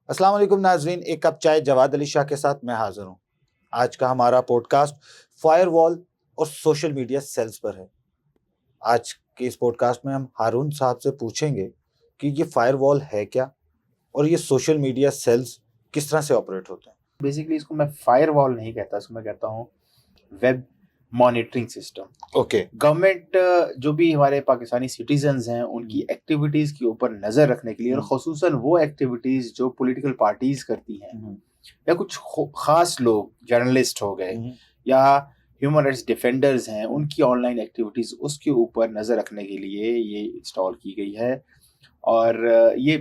السلام علیکم ناظرین، ایک کپ چائے جواد علی شاہ کے ساتھ میں حاضر ہوں۔ آج کا ہمارا پوڈ کاسٹ فائر وال اور سوشل میڈیا سیلز پر ہے۔ آج کے اس پوڈ کاسٹ میں ہم ہارون صاحب سے پوچھیں گے کہ یہ فائر وال ہے کیا اور یہ سوشل میڈیا سیلز کس طرح سے آپریٹ ہوتے ہیں۔ بیسیکلی اس کو میں فائر وال نہیں کہتا، اس کو میں کہتا ہوں web monitoring system. Okay, government جو بھی ہمارے پاکستانی سٹیزنز ہیں ان کی ایکٹیویٹیز کے اوپر نظر رکھنے کے لیے، اور خصوصاً وہ ایکٹیویٹیز جو پولیٹیکل پارٹیز کرتی ہیں یا کچھ خاص لوگ جرنلسٹ ہو گئے یا ہیومن رائٹس ڈیفینڈرز ہیں، ان کی آن لائن ایکٹیویٹیز، اس کے اوپر نظر رکھنے کے لیے یہ انسٹال کی گئی ہے۔ اور یہ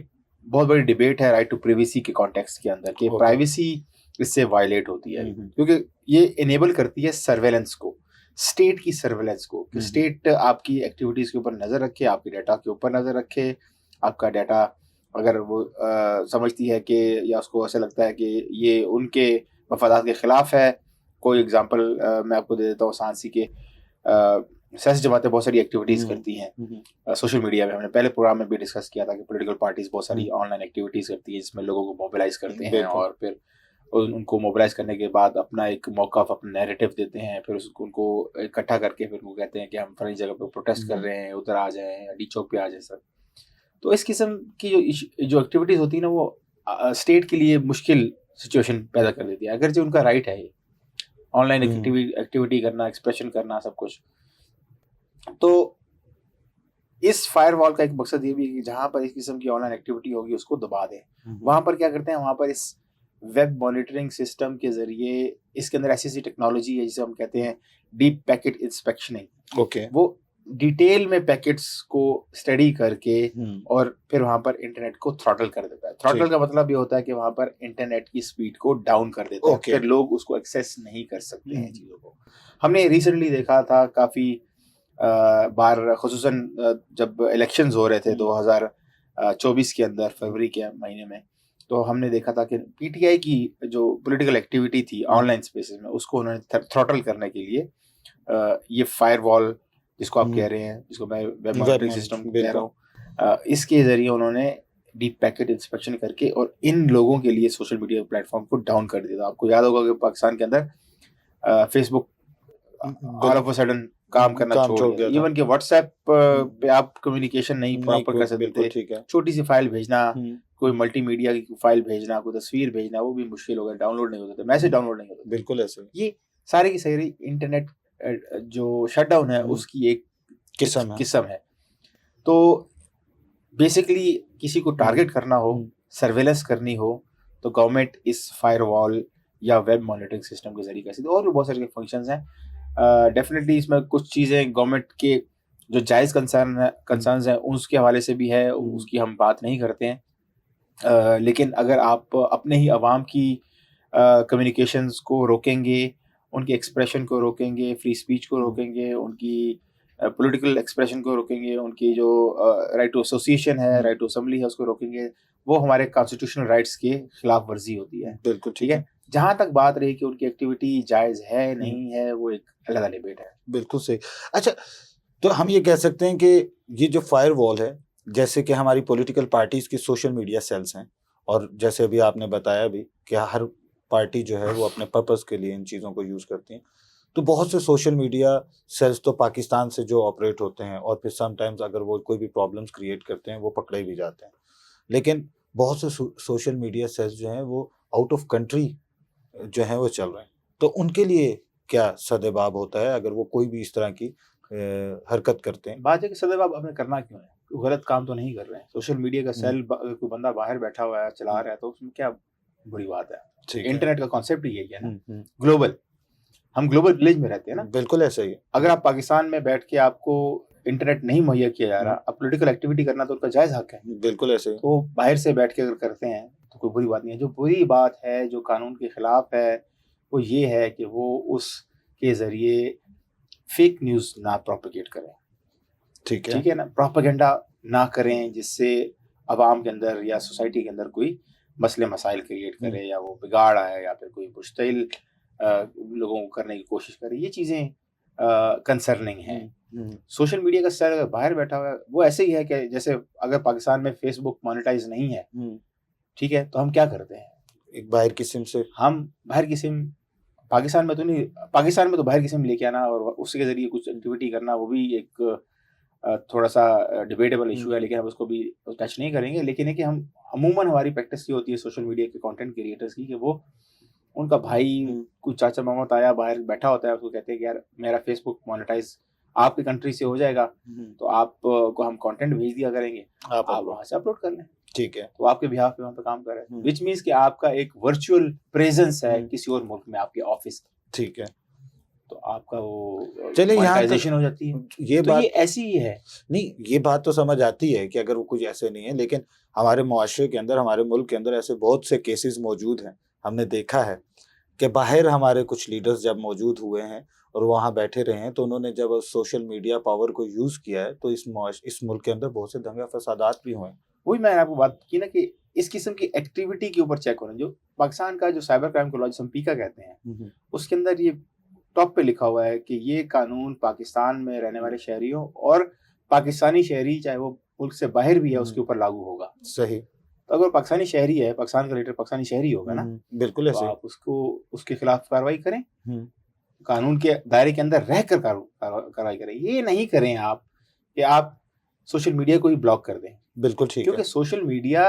بہت بڑی ڈیبیٹ ہے رائٹ ٹو پریویسی کے کانٹیکسٹ کے اندر کہ پرائیویسی اس سے وائلیٹ ہوتی ہے، کیونکہ یہ انیبل کرتی ہے سرویلنس کو، اسٹیٹ کی سرویلنس کو، کہ اسٹیٹ آپ کی ایکٹیویٹیز کے اوپر نظر رکھے، آپ کے ڈیٹا کے اوپر نظر رکھے۔ آپ کا ڈیٹا اگر وہ سمجھتی ہے کہ یا اس کو ایسا لگتا ہے کہ یہ ان کے مفادات کے خلاف ہے، کوئی اگزامپل میں آپ کو دے دیتا ہوں سانسی کے سیاسی جماعتیں بہت ساری ایکٹیویٹیز کرتی ہیں سوشل میڈیا میں۔ ہم نے پہلے پروگرام میں بھی ڈسکس کیا تھا کہ پولیٹیکل پارٹیز بہت ساری آن لائن ایکٹیویٹیز کرتی ہیں جس میں لوگوں کو موبلائز کرتے ہیں، اور پھر ان کو موبلائز کرنے کے بعد اپنا ایک موقف، اپنا نیریٹو دیتے ہیں، پھر ان کو اکٹھا کر کے پھر وہ کہتے ہیں کہ ہم فلانی جگہ پہ پروٹیسٹ کر رہے ہیں، ادھر آ جائیں، ڈی چوک پہ آ جائیں سر۔ تو اس قسم کی جو ایکٹیویٹیز ہوتی ہیں نا، وہ اسٹیٹ کے لیے مشکل سچویشن پیدا کر دیتی ہے، اگرچہ ان کا رائٹ ہے یہ آن لائن ایکٹیویٹی کرنا، ایکسپریشن کرنا، سب کچھ۔ تو اس فائر وال کا ایک مقصد یہ بھی ہے کہ جہاں پر اس قسم کی آن لائن ایکٹیویٹی ہوگی اس کو دبا دیں۔ وہاں پر کیا کرتے ہیں، وہاں پر اس ویب مانیٹرنگ سسٹم کے ذریعے اس کے اندر ایسی ٹیکنالوجی ہے جسے ہم کہتے ہیں ڈیپ پیکٹ انسپیکشننگ۔ اوکے، وہ ڈیٹیل میں پیکٹس کو اسٹڈی کر کے اور پھر وہاں پر انٹرنیٹ کو تھراٹل کر دیتا ہے۔ تھراٹل کا مطلب یہ ہوتا ہے کہ وہاں پر انٹرنیٹ کی سپیڈ کو ڈاؤن کر دیتا ہے، پھر لوگ اس کو ایکسیس نہیں کر سکتے ہیں چیزوں کو۔ ہم نے ریسنٹلی دیکھا تھا کافی بار، خصوصاً جب الیکشنز ہو رہے تھے 2024 کے اندر فروری کے مہینے میں، تو ہم نے دیکھا تھا کہ پی ٹی آئی کی جو پولیٹیکل ایکٹیویٹی تھی آن لائن اسپیسز میں، اس کو انہوں نے تھروٹل کرنے کے لیے یہ فائر وال جس کو آپ کہہ رہے ہیں، جس کو میں ویب مانیٹرنگ سسٹم کہہ رہا ہوں، اس کے ذریعے انہوں نے ڈیپ پیکٹ انسپیکشن کر کے اور ان لوگوں کے لیے سوشل میڈیا پلیٹ فارم کو ڈاؤن کر دیا تھا۔ آپ کو یاد ہوگا کہ پاکستان کے اندر Facebook all of a sudden کام کرنا چھوڑ دیا، ایون کہ واٹس ایپ پہ آپ کمیونیکیشن نہیں پراپر کر سکتے تھے۔ چھوٹی سی فائل بھیجنا، کوئی ملٹی میڈیا کی فائل بھیجنا، کوئی تصویر بھیجنا، وہ بھی مشکل ہو گیا، ڈاؤن لوڈ نہیں ہوتے تھے، میسج ڈاؤن لوڈ نہیں ہوتے تھے۔ بالکل ایسے یہ سارے کی ساری انٹرنیٹ جو شٹ ڈاؤن ہے اس کی ایک قسم ہے۔ تو بیسکلی کسی کو ٹارگٹ کرنا ہو، سرویلنس کرنی ہو، تو گورنمنٹ اس فائر وال یا ویب مانیٹرنگ سسٹم کے ذریعے کر سکتی ہے۔ اور بھی بہت سارے فنکشنز ہیں۔ ڈیفینیٹلی اس میں کچھ چیزیں گورنمنٹ کے جو جائز کنسرنز ہیں اس کے حوالے سے بھی ہے، اس کی ہم بات نہیں کرتے ہیں، لیکن اگر آپ اپنے ہی عوام کی کمیونیکیشنز کو روکیں گے، ان کی ایکسپریشن کو روکیں گے، فری اسپیچ کو روکیں گے، ان کی پولیٹیکل ایکسپریشن کو روکیں گے، ان کی جو رائٹ ٹو ایسوسیشن ہے، رائٹ ٹو اسمبلی ہے، اس کو روکیں گے، وہ ہمارے کانسٹیٹیوشنل رائٹس کے خلاف ورزی ہوتی ہے۔ بالکل ٹھیک ہے۔ جہاں تک بات رہی کہ ان کی ایکٹیویٹی جائز ہے نہیں ہے، وہ ایک الگ ڈیبیٹ ہے۔ بالکل صحیح۔ اچھا، تو ہم یہ کہہ سکتے ہیں کہ یہ جو فائر وال ہے، جیسے کہ ہماری پولیٹیکل پارٹیز کی سوشل میڈیا سیلز ہیں، اور جیسے ابھی آپ نے بتایا بھی کہ ہر پارٹی جو ہے وہ اپنے پرپز کے لیے ان چیزوں کو یوز کرتی ہیں، تو بہت سے سوشل میڈیا سیلز تو پاکستان سے جو آپریٹ ہوتے ہیں، اور پھر سم ٹائمز اگر وہ کوئی بھی پرابلمس کریٹ کرتے ہیں وہ پکڑے بھی جاتے ہیں، لیکن بہت سے سوشل میڈیا سیلز جو ہیں وہ آؤٹ آف کنٹری جو ہیں وہ چل رہے ہیں، تو ان کے لیے کیا سدباب ہوتا ہے اگر وہ کوئی بھی اس طرح کی حرکت کرتے ہیں؟ بات ہے کہ سدباب ہمیں کرنا کیوں ہے؟ غلط کام تو نہیں کر رہے ہیں۔ سوشل میڈیا کا سیل اگر کوئی بندہ باہر بیٹھا ہوا ہے چلا رہا ہے تو اس میں کیا بری بات ہے؟ انٹرنیٹ کا کانسیپٹ ہی یہی ہے نا، گلوبل، ہم گلوبل ولیج میں رہتے ہیں نا۔ بالکل ایسا ہی ہے۔ اگر آپ پاکستان میں بیٹھ کے آپ کو انٹرنیٹ نہیں مہیا کیا جا رہا، اب پولیٹیکل ایکٹیویٹی کرنا تو ان کا جائز حق ہے۔ بالکل ایسے ہی۔ تو باہر سے بیٹھ کے اگر کرتے ہیں تو کوئی بری بات نہیں ہے۔ جو بری بات ہے، جو قانون کے خلاف ہے، وہ یہ ہے کہ وہ اس کے ذریعے فیک نیوز نہ پروپیگیٹ کریں۔ ٹھیک ہے نا، پروپیگنڈا نہ کریں جس سے عوام کے اندر یا سوسائٹی کے اندر کوئی مسئلے مسائل کریٹ کرے، یا وہ بگاڑ آئے، یا پھر کوئی مشتعل لوگوں کو کرنے کی کوشش کرے۔ یہ چیزیں کنسرننگ ہیں۔ سوشل میڈیا کا سیل باہر بیٹھا ہوا ہے، وہ ایسے ہی ہے کہ جیسے اگر پاکستان میں فیس بک مانیٹائز نہیں ہے ٹھیک ہے, تو ہم کیا کرتے ہیں, ایک باہر کی سم سے ہم باہر کی سم, پاکستان میں تو نہیں, پاکستان میں تو باہر کی سم لے کے آنا اور اس کے ذریعے کچھ ایکٹیویٹی کرنا وہ بھی ایک تھوڑا سا ڈیبیٹیبل ایشو ہے, لیکن ہم اس کو بھی ٹچ نہیں کریں گے. لیکن ہے کہ ہم عموماً ہماری پریکٹس یہ ہوتی ہے سوشل میڈیا کے کانٹینٹ کریٹرس کی, کہ وہ ان کا بھائی کوئی چاچا ماما تایا باہر بیٹھا ہوتا ہے, اس کو کہتے ہیں کہ یار میرا فیس بک مانیٹائز آپ کی کنٹری سے ہو جائے گا, تو آپ کو ہم کانٹینٹ بھیج دیا کریں گے, آپ وہاں سے اپلوڈ کر لیں, ٹھیک ہے, تو آپ کے بہاف پہ وہاں پہ کام کر رہے ہیں, وچ مینس کہ آپ کا ایک ورچوئل پریزنس ہے کسی اور ملک میں آپ کے آفس کی, ٹھیک ہے, تو آپ کا وہ چلے یہاں مانیٹائزیشن ہو جاتی ہے. یہ تو بات یہ ایسی ہی ہے. نہیں, یہ بات تو سمجھ آتی ہے کہ اگر وہ کچھ ایسے نہیں ہے, لیکن ہمارے معاشرے کے اندر, ہمارے ملک کے اندر ایسے بہت سے کیسز موجود ہیں. ہم نے دیکھا ہے کہ باہر ہمارے کچھ لیڈرز جب موجود ہوئے ہیں اور وہاں بیٹھے رہے ہیں, تو انہوں نے جب سوشل میڈیا پاور کو یوز کیا ہے, تو اس ملک کے اندر بہت سے دنگے فسادات بھی ہوئے ہیں. وہی میں نے آپ کو بات کی نا کہ اس قسم کی ایکٹیویٹی کے اوپر چیک ہونا. جو پاکستان کا جو سائبر کرائم کو جسے ہم پیکا کہتے ہیں, اس کے اندر یہ ٹاپ پہ لکھا ہوا ہے کہ یہ قانون پاکستان میں رہنے والے شہریوں اور پاکستانی شہری چاہے وہ ملک سے باہر بھی ہے اس کے اوپر لاگو ہوگا. صحیح. تو اگر پاکستانی شہری ہے, پاکستان کا لیڈر پاکستانی شہری ہوگا نا, بالکل تو ایسے آپ اس کے خلاف کاروائی کریں, قانون کے دائرے کے اندر رہ کر کاروائی کریں. یہ نہیں کریں آپ کہ آپ سوشل میڈیا کو ہی بلاک کر دیں. بالکل ٹھیک ہے, کیونکہ سوشل میڈیا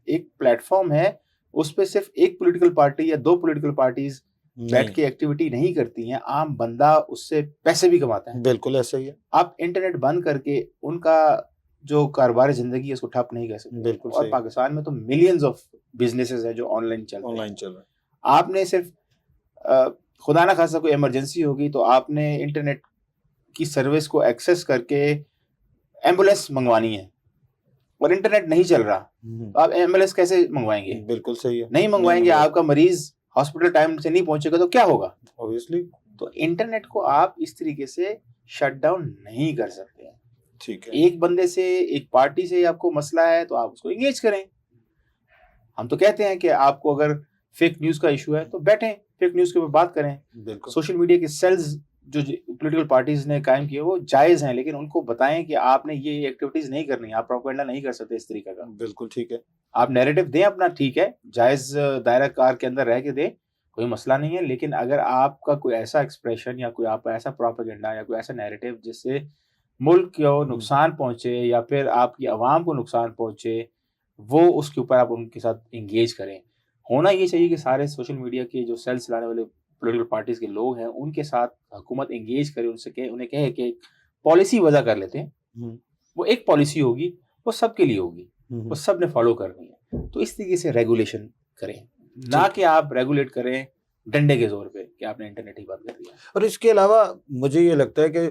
ایک پلیٹ فارم ہے, اس پہ صرف ایک پولیٹیکل پارٹی یا دو پولیٹیکل پارٹیز بیٹھ کے ایکٹیویٹی نہیں کرتی ہیں, عام بندہ اس سے پیسے بھی کماتا ہے. بالکل ایسا ہی ہے. آپ انٹرنیٹ بند کر کے ان کا جو کاروبار زندگی ہے اس کو ٹھپ نہیں کر سکتے. بالکل. اور پاکستان میں تو ملینز آف بزنسز ہیں جو آن لائن چل رہے ہیں. آپ نے صرف خدا نہ خاصا کوئی ایمرجنسی ہوگی تو آپ نے انٹرنیٹ کی سروس کو ایکسیس کر کے ایمبولینس منگوانی ہے اور انٹرنیٹ نہیں چل رہا, تو آپ ایمبولینس کیسے منگوائیں گے؟ بالکل صحیح ہے, نہیں منگوائیں گے. آپ کا مریض ہاسپٹل ٹائم سے نہیں پہنچے گا تو کیا ہوگا؟ اوبویسلی. تو انٹرنیٹ کو آپ اس طریقے سے شٹ ڈاؤن نہیں کر سکتے. ٹھیک ہے, ایک بندے سے, ایک پارٹی سے آپ کو مسئلہ ہے تو آپ اس کو انگیج کریں. ہم تو کہتے ہیں کہ آپ کو اگر فیک نیوز کا ایشو ہے تو بیٹھیں, فیک نیوز کے اوپر بات کریں. بالکل. سوشل میڈیا کے سیلز جو پولیٹیکل پارٹیز نے قائم کیے وہ جائز ہیں, لیکن ان کو بتائیں کہ آپ نے یہ ایکٹیویٹیز نہیں کرنی, آپ پروپیگنڈا نہیں کر سکتے اس طریقے کا. بالکل ٹھیک ہے. آپ نیریٹو دیں اپنا, ٹھیک ہے, جائز دائرہ کار کے اندر رہ کے دیں, کوئی مسئلہ نہیں ہے. لیکن اگر آپ کا کوئی ایسا ایکسپریشن یا کوئی آپ کا ایسا پروپیگنڈا یا کوئی ایسا نیریٹو جس سے ملک کو نقصان پہنچے یا پھر آپ کی عوام کو نقصان پہنچے, وہ اس کے اوپر آپ ان کے ساتھ انگیج کریں. ہونا یہ چاہیے کہ سارے سوشل میڈیا کے جو سیلز چلانے والے پولیٹیکل پارٹیز کے لوگ ہیں ان کے ساتھ حکومت انگیج کرے, ان سے انہیں کہے کہ پالیسی وضع کر لیتے ہیں. وہ ایک پالیسی ہوگی, وہ سب کے لیے ہوگی, وہ سب نے فالو کرنی ہے. تو اس طریقے سے ریگولیشن کریں, نہ کہ آپ ریگولیٹ کریں ڈنڈے کے زور پہ کہ آپ نے انٹرنیٹ ہی بند کر دیا. اور اس کے علاوہ مجھے یہ لگتا ہے کہ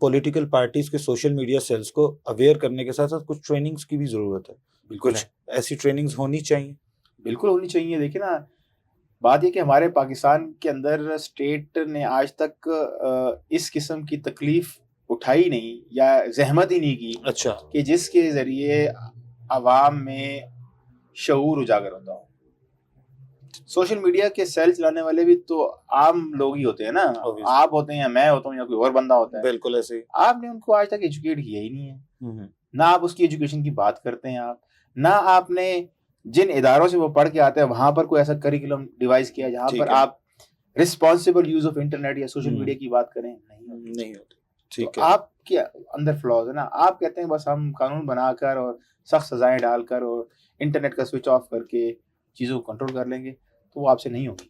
پولیٹیکل پارٹیز کے سوشل میڈیا سیلز کو اویئر کرنے کے ساتھ ساتھ کچھ ٹریننگز کی بھی ضرورت ہے. بالکل کچھ ایسی ٹریننگز ہونی چاہیے. بالکل ہونی چاہیے. دیکھیں نا, بات یہ کہ ہمارے پاکستان کے اندر اسٹیٹ نے آج تک اس قسم کی تکلیف اٹھائی نہیں یا زحمت ہی نہیں کی, اچھا, کہ جس کے ذریعے عوام میں شعور اجاگر ہوتا ہو. سوشل میڈیا کے سیل چلانے والے بھی تو عام لوگ ہی ہوتے ہیں نا, آپ ہوتے ہیں یا میں ہوتا ہوں یا کوئی اور بندہ ہوتا ہے. بالکل ایسے ہی. آپ نے ان کو آج تک ایجوکیٹ کیا ہی نہیں ہے, نہ آپ اس کی ایجوکیشن کی بات کرتے ہیں, آپ نہ آپ نے جن اداروں سے وہ پڑھ کے آتے ہیں وہاں پر کوئی ایسا کریکولم ڈیوائز کیا جہاں پر آپ رسپانسبل یوز آف انٹرنیٹ یا سوشل میڈیا کی بات کریں. نہیں ہوتی. ٹھیک ہے, آپ کے اندر فلاز ہے نا. آپ کہتے ہیں بس ہم قانون بنا کر اور سخت سزائیں ڈال کر اور انٹرنیٹ کا سوئچ آف کر کے چیزوں کو کنٹرول کر لیں گے, تو وہ آپ سے نہیں ہوگی.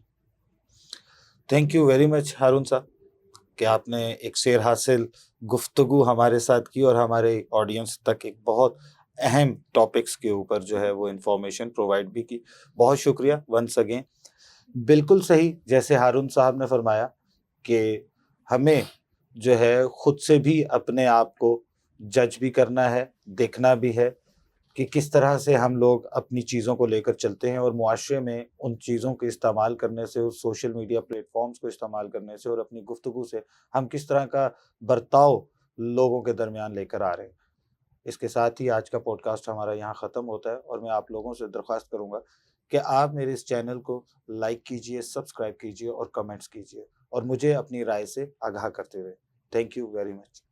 Thank you very much Haroon صاحب کہ آپ نے ایک سیر حاصل گفتگو ہمارے ساتھ کی اور ہمارے آڈینس تک ایک بہت اہم ٹاپکس کے اوپر جو ہے وہ انفارمیشن پرووائڈ بھی کی. بہت شکریہ ونس اگین. بالکل صحیح, جیسے ہارون صاحب نے فرمایا کہ ہمیں جو ہے خود سے بھی اپنے آپ کو جج بھی کرنا ہے, دیکھنا بھی ہے کہ کس طرح سے ہم لوگ اپنی چیزوں کو لے کر چلتے ہیں, اور معاشرے میں ان چیزوں کے استعمال کرنے سے, اس سوشل میڈیا پلیٹ فارمز کو استعمال کرنے سے اور اپنی گفتگو سے ہم کس طرح کا برتاؤ لوگوں کے درمیان لے کر آ رہے ہیں. اس کے ساتھ ہی آج کا پوڈ کاسٹ ہمارا یہاں ختم ہوتا ہے, اور میں آپ لوگوں سے درخواست کروں گا کہ آپ میرے اس چینل کو لائک کیجئے, سبسکرائب کیجئے اور کمنٹس کیجئے, اور مجھے اپنی رائے سے آگاہ کرتے ہوئے. Thank you very much.